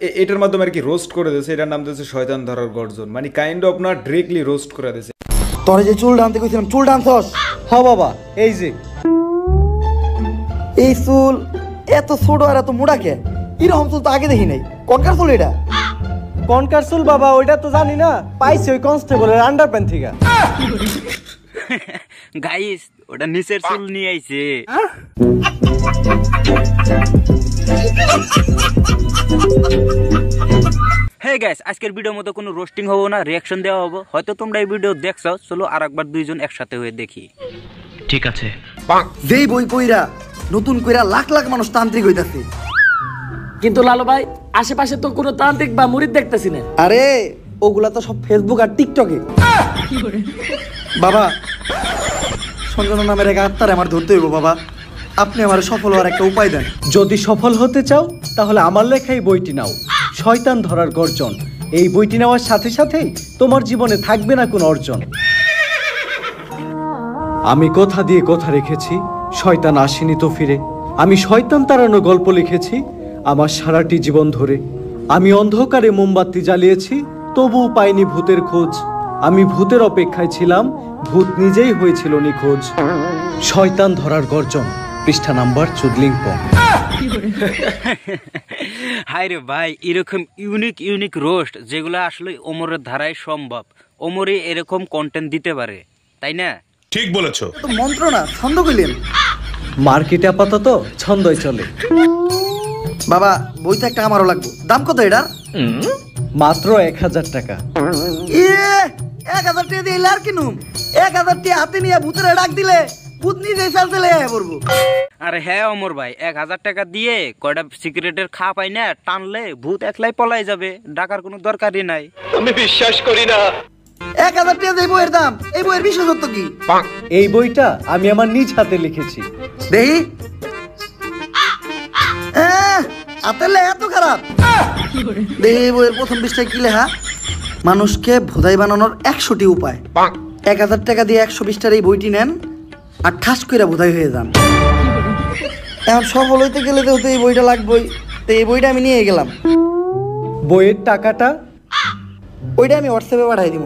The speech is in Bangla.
এটার মাধ্যমে আর কি রোস্ট করে দিয়েছে। এটার নাম দিয়েছে শয়তান ধরার গর্জন, মানে কাইন্ড অফ না ডিরেক্টলি রোস্ট করে দিয়েছে। তোরে যে চুল টানতে কইছিলাম, চুল টানছস? হ্যাঁ বাবা, এই যে এই চুল এত ছোট আর এত মোটা কে? এরকম চুল তো আগে দেখি নাই। কনকার চুল এটা? কনকার চুল বাবা, ওইটা তো জানি না, পাইছি ওই কনস্টেবলের আন্ডারপ্যান্ট থেকে। গাইস, ওটা নিচের চুল নিয়ে আইছে। হ্যাঁ গাইস, আজকের ভিডিওর মতো কোনো রোস্টিং হবো না, রিয়াকশন দেওয়া হবো। হয়তো তোমরা এই ভিডিও দেখছো, চলো আরেকবার দুইজন একসাথে হয়ে দেখি। ঠিক আছে। যেই বই পইরা নতুন কইরা লাখ লাখ মানুষ তান্ত্রিক হইতাছে, কিন্তু লালু ভাই আশেপাশে তো কোনো তান্ত্রিক বা মুরিদ দেখতেছি না। আরে ওগুলা তো সব ফেসবুক আর টিকটকে। বাবা, সঞ্জনা নামের এক আত্মারে আমার ধরতে হইব। বাবা, আপনি আমার সফল হওয়ার একটা উপায় দেন। যদি সফল হতে চাও তাহলে আমার লেখা এই বইটি নাও, শয়তান ধরার গর্জন। এই বইটি নেওয়ার সাথে সাথেই তোমার জীবনে থাকবে না কোনো অর্জন। আমি কথা দিয়ে কথা রেখেছি, শয়তান আসেনি তো ফিরে। আমি শয়তান তাড়ানো গল্প লিখেছি আমার সারাটি জীবন ধরে। আমি অন্ধকারে মোমবাতি জ্বালিয়েছি, তবুও পাইনি ভূতের খোঁজ। আমি ভূতের অপেক্ষায় ছিলাম, ভূত নিজেই হয়েছিল নিখোঁজ। শয়তান ধরার গর্জন, পৃষ্ঠা নাম্বার চুদলিংপং। হাই রে ভাই, এরকম ইউনিক রোস্ট যেগুলো আসলে ওমরের ধারায় সম্ভব। ওমরই এরকম কন্টেন্ট দিতে পারে, তাই না? ঠিক বলেছো। তো মন্ত্র না, ছন্দ কইলেন। মার্কেটে আপাতত ছন্দই চলে। বাবা, বইটা একটা আমারও লাগবে। দাম কত এটার? মাত্র 1000 টাকা। 1000 টাকা দিয়ে আর কিনুম? 1000 টাকা হাতে নিয়ে ভূতের ডাক দিলে ভূত নিজেই চালতে পড়বো। আরে হ্যাঁ অমর ভাই, 1000 টাকা দিয়ে কয়টা সিগারেটের খা পাই না, টানলে ভূত একলাই পলাই যাবে, ডাকার কোনো দরকারই নাই। আমি বিশ্বাস করি না। 1000 টাকা এই বইয়ের দাম, এই বইয়ের বিশেষত্ব কি? এই বইটা আমি আমার নিজ হাতে লিখেছি। দেখি হাতের লেখা এত খারাপ? দেখি বইয়ের প্রথম পৃষ্ঠায় কি লেখা? মানুষকে ভোদাই বানানোর 100টি উপায়। 1000 টাকা দিয়ে 120টার এই বইটি নেন আর ঠাস করে ভোদাই হয়ে যান। এখন সফল হইতে গেলে তো এই বইটা লাগবেই। তো এই বইটা আমি নিয়ে গেলাম। বইয়ের টাকাটা ওইটা আমি হোয়াটসঅ্যাপে পাঠাই দিব।